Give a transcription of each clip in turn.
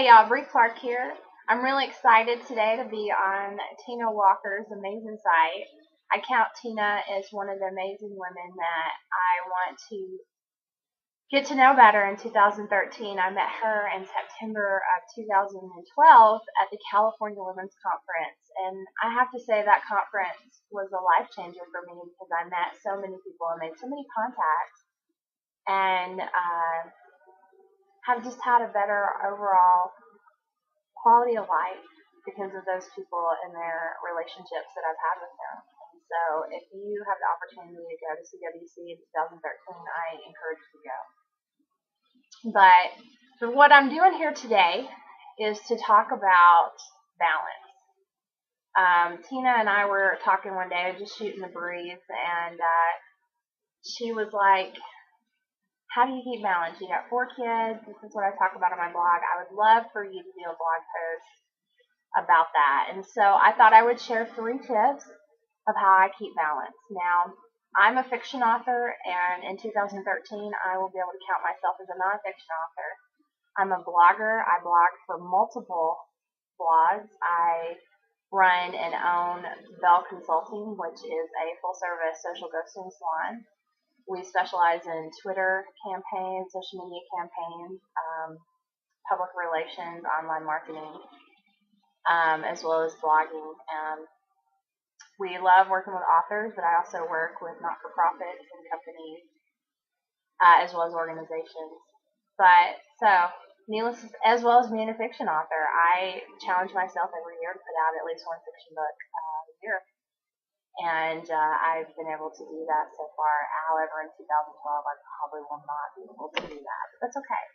Hey y'all, Bri Clark here. I'm really excited today to be on Tina Walker's amazing site. I count Tina as one of the amazing women that I want to get to know better in 2013. I met her in September of 2012 at the California Women's Conference, and I have to say that conference was a life changer for me because I met so many people and made so many contacts, and have just had a better overall quality of life because of those people and their relationships that I've had with them. And so if you have the opportunity to go to CWC in 2013, I encourage you to go. But what I'm doing here today is to talk about balance. Tina and I were talking one day, just shooting the breeze, and she was like, how do you keep balance? You got 4 kids. This is what I talk about on my blog. I would love for you to do a blog post about that. And so I thought I would share 3 tips of how I keep balance. Now, I'm a fiction author, and in 2013, I will be able to count myself as a nonfiction author. I'm a blogger. I blog for multiple blogs. I run and own Belle Consulting, which is a full-service social ghosting salon. We specialize in Twitter campaigns, social media campaigns, public relations, online marketing, as well as blogging. We love working with authors, but I also work with not-for-profits and companies, as well as organizations. As well as being a fiction author, I challenge myself every year to put out at least 1 fiction book a year. And I've been able to do that so far. However, in 2012, I probably will not be able to do that. But that's okay.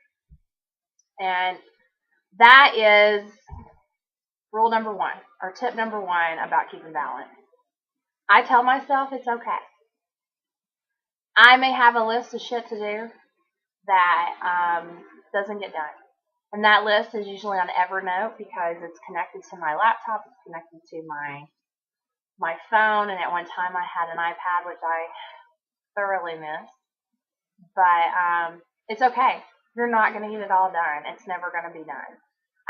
And that is rule number 1, or tip number 1 about keeping balance. I tell myself it's okay. I may have a list of shit to do that doesn't get done. And that list is usually on Evernote because it's connected to my laptop, it's connected to my phone, and at one time I had an iPad, which I thoroughly miss. But it's okay. You're not going to get it all done. It's never going to be done.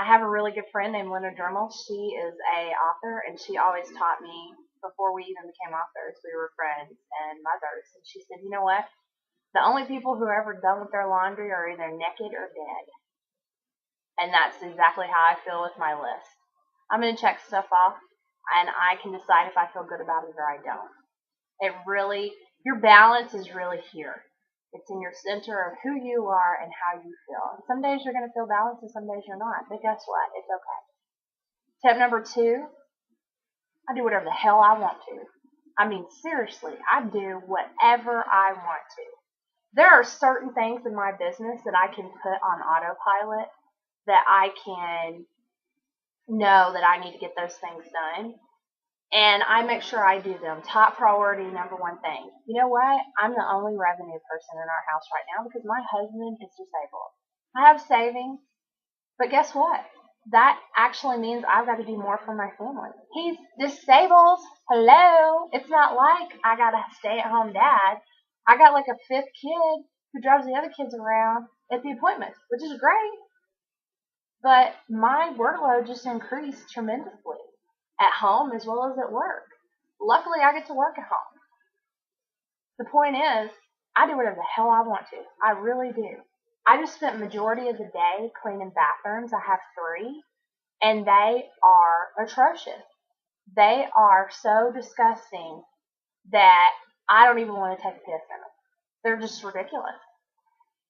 I have a really good friend named Linda Dremel. She is a author, and she always taught me, before we even became authors, we were friends and mothers. And she said, you know what? The only people who are ever done with their laundry are either naked or dead. And that's exactly how I feel with my list. I'm going to check stuff off, and I can decide if I feel good about it or I don't. Your balance is really here. It's in your center of who you are and how you feel. And some days you're going to feel balanced and some days you're not. But guess what? It's okay. Tip number 2, I do whatever the hell I want to. I mean, seriously, I do whatever I want to. There are certain things in my business that I can put on autopilot, that I can know that I need to get those things done, and I make sure I do them. Top priority, number 1 thing. You know what? I'm the only revenue person in our house right now because my husband is disabled. I have savings, but guess what? That actually means I've got to do more for my family. He's disabled. Hello? It's not like I got a stay-at-home dad. I got like a 5th kid who drives the other kids around at the appointments, which is great. But my workload just increased tremendously at home as well as at work. Luckily, I get to work at home. The point is, I do whatever the hell I want to. I really do. I just spent the majority of the day cleaning bathrooms. I have 3, and they are atrocious. They are so disgusting that I don't even want to take a piss in them. They're just ridiculous.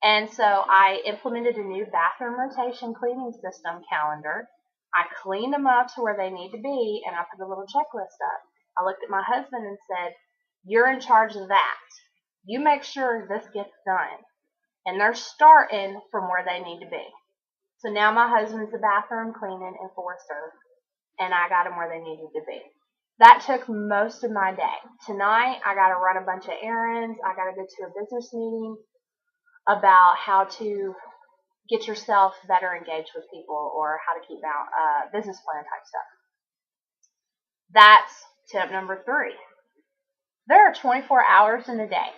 And so I implemented a new bathroom rotation cleaning system calendar. I cleaned them up to where they need to be, and I put a little checklist up. I looked at my husband and said, you're in charge of that. You make sure this gets done. And they're starting from where they need to be. So now my husband's the bathroom cleaning enforcer, and I got them where they needed to be. That took most of my day. Tonight, I got to run a bunch of errands. I got to go to a business meeting about how to get yourself better engaged with people, or how to keep out business plan type stuff. That's tip number 3. There are 24 hours in a day.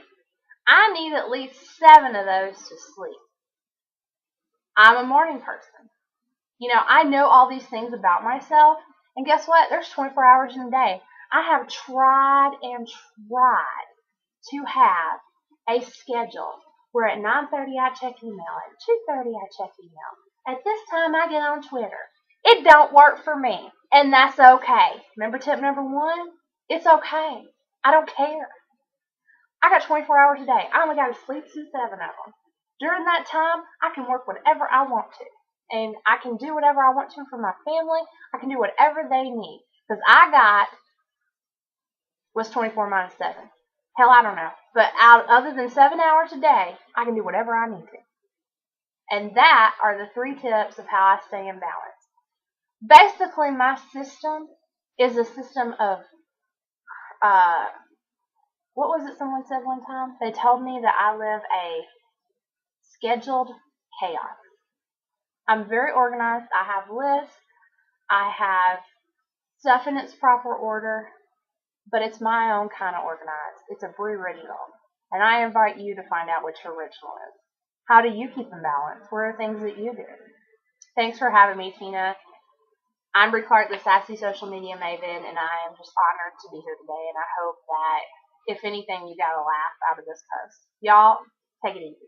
I need at least 7 of those to sleep. I'm a morning person. I know all these things about myself, and guess what? There's 24 hours in a day. I have tried and tried to have a schedule where at 9:30 I check email, at 2:30 I check email, at this time I get on Twitter. It don't work for me, and that's okay. Remember tip number 1? It's okay. I don't care. I got 24 hours a day. I only got to sleep through 7 of them. During that time, I can work whatever I want to. And I can do whatever I want to for my family. I can do whatever they need. Because was 24 minus 7. Hell, I don't know. But other than 7 hours a day, I can do whatever I need to. And that are the 3 tips of how I stay in balance. Basically, my system is a system of, what was it someone said one time? They told me that I live a scheduled chaos. I'm very organized. I have lists. I have stuff in its proper order, but it's my own kind of organized. It's a Bri original, and I invite you to find out what your original is. How do you keep in balance? What are things that you do? Thanks for having me, Tina. I'm Bri Clark, the sassy social media maven, and I am just honored to be here today, and I hope that, if anything, you got a laugh out of this post. Y'all, take it easy.